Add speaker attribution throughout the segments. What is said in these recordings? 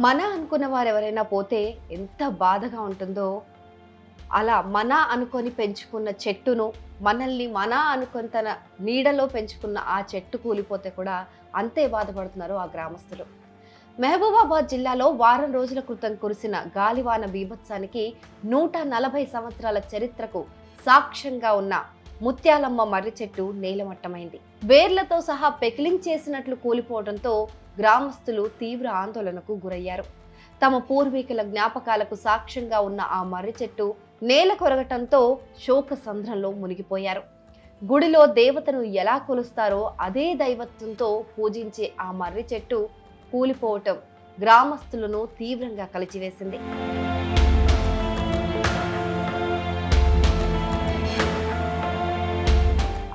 Speaker 1: మన అనుకున్న వారు ఎవరైనా పోతే ఎంత బాధగా ఉంటుందో, అలా మన అనుకొని పెంచుకున్న చెట్టును, మనల్ని మన అనుకొని తన నీడలో పెంచుకున్న ఆ చెట్టు కూలిపోతే కూడా అంతే బాధపడుతున్నారు ఆ గ్రామస్తులు. మహబూబాబాద్ జిల్లాలో వారం రోజుల క్రితం కురిసిన గాలివాన బీభత్సానికి 140 సంవత్సరాల చరిత్రకు సాక్ష్యంగా ఉన్న ముత్యాలమ్మ మర్రి చెట్టు నేలమట్టమైంది. వేర్లతో సహా పెకిలింగ్ చేసినట్లు కూలిపోవడంతో గ్రామస్తులు తీవ్ర ఆందోళనకు గురయ్యారు. తమ పూర్వీకుల జ్ఞాపకాలకు సాక్ష్యంగా ఉన్న ఆ మర్రి చెట్టు నేల కొరగటంతో శోక సంద్రంలో మునిగిపోయారు. గుడిలో దేవతను ఎలా కొలుస్తారో అదే దైవత్వంతో పూజించే ఆ మర్రి చెట్టు కూలిపోవటం గ్రామస్తులను తీవ్రంగా కలిచివేసింది.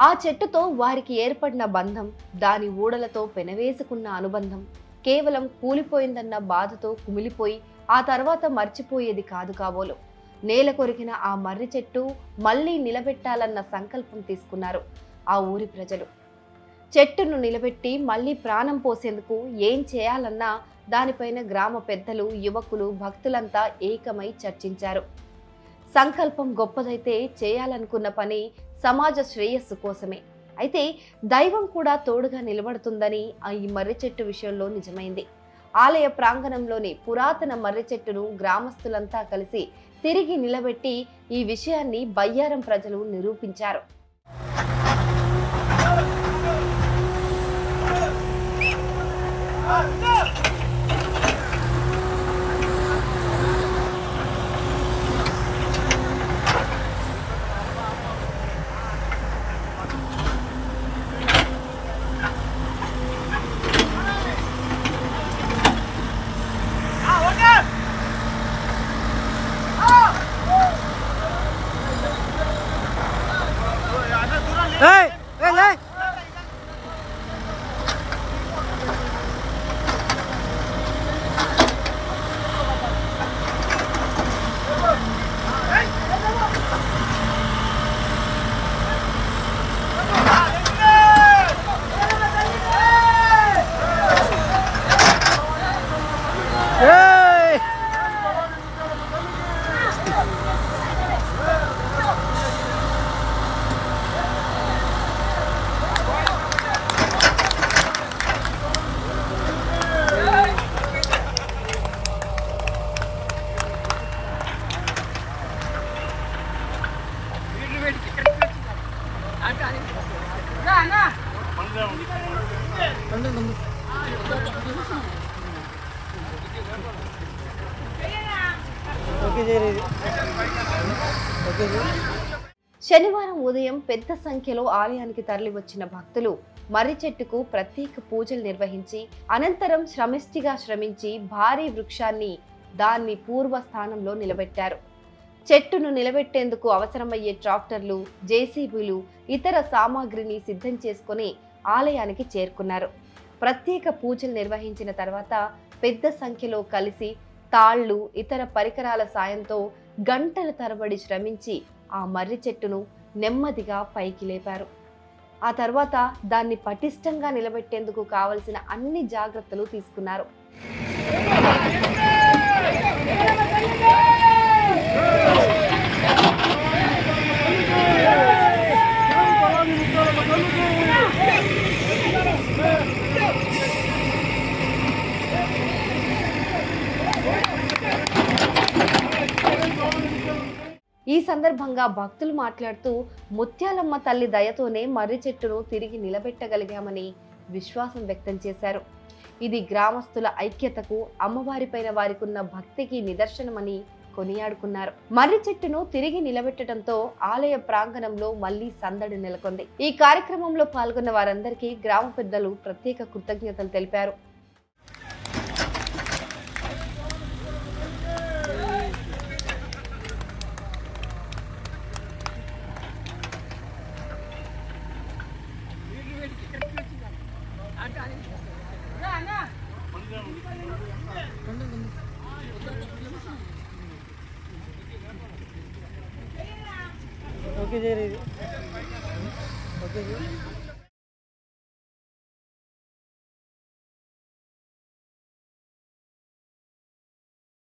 Speaker 1: ఆ చెట్టుతో వారికి ఏర్పడిన బంధం, దాని ఊడలతో పెనవేసుకున్న అనుబంధం కేవలం కూలిపోయిందన్న బాధతో కుమిలిపోయి ఆ తర్వాత మర్చిపోయేది కాదు కాబోలు. నేల కొరికిన ఆ మర్రి చెట్టు మళ్లీ నిలబెట్టాలన్న సంకల్పం తీసుకున్నారు ఆ ఊరి ప్రజలు. చెట్టును నిలబెట్టి మళ్లీ ప్రాణం పోసేందుకు ఏం చేయాలన్నా దానిపైన గ్రామ పెద్దలు, యువకులు, భక్తులంతా ఏకమై చర్చించారు. సంకల్పం గొప్పదైతే చేయాలనుకున్న పని సమాజ శ్రేయస్సు కోసమే. అయితే దైవం కూడా తోడుగా నిలబడుతుందని ఈ మర్రి చెట్టు విషయంలో నిజమైంది. ఆలయ ప్రాంగణంలోని పురాతన మర్రి చెట్టును గ్రామస్తులంతా కలిసి తిరిగి నిలబెట్టి ఈ విషయాన్ని బయ్యారం ప్రజలు నిరూపించారు. శనివారం ఉదయం పెద్ద సంఖ్యలో ఆలయానికి తరలివచ్చిన భక్తులు మర్రి చెట్టుకు ప్రత్యేక పూజలు నిర్వహించి అనంతరం శ్రమించి భారీ వృక్షాన్ని దాన్ని పూర్వ స్థానంలో నిలబెట్టారు. చెట్టును నిలబెట్టేందుకు అవసరమయ్యే ట్రాక్టర్లు, జేసీబీలు, ఇతర సామాగ్రిని సిద్ధం చేసుకుని ఆలయానికి చేరుకున్నారు. ప్రత్యేక పూజలు నిర్వహించిన తర్వాత పెద్ద సంఖ్యలో కలిసి తాళ్లు, ఇతర పరికరాల సాయంతో గంటల తరబడి శ్రమించి ఆ మర్రి చెట్టును నెమ్మదిగా పైకి లేపారు. ఆ తర్వాత దాన్ని పటిష్టంగా నిలబెట్టేందుకు కావలసిన అన్ని జాగ్రత్తలు తీసుకున్నారు. ఈ సందర్భంగా భక్తులు మాట్లాడుతూ ముత్యాలమ్మ తల్లి దయతోనే మర్రి చెట్టును తిరిగి నిలబెట్టగలిగామని విశ్వాసం వ్యక్తం చేశారు. ఇది గ్రామస్తుల ఐక్యతకు, అమ్మవారిపైన వారికున్న భక్తికి నిదర్శనమని కొనియాడుకున్నారు. మర్రి చెట్టును తిరిగి నిలబెట్టడంతో ఆలయ ప్రాంగణంలో మళ్లీ సందడి నెలకొంది. ఈ కార్యక్రమంలో పాల్గొన్న వారందరికీ గ్రామ పెద్దలు ప్రత్యేక కృతజ్ఞతలు తెలిపారు.
Speaker 2: ఓకే.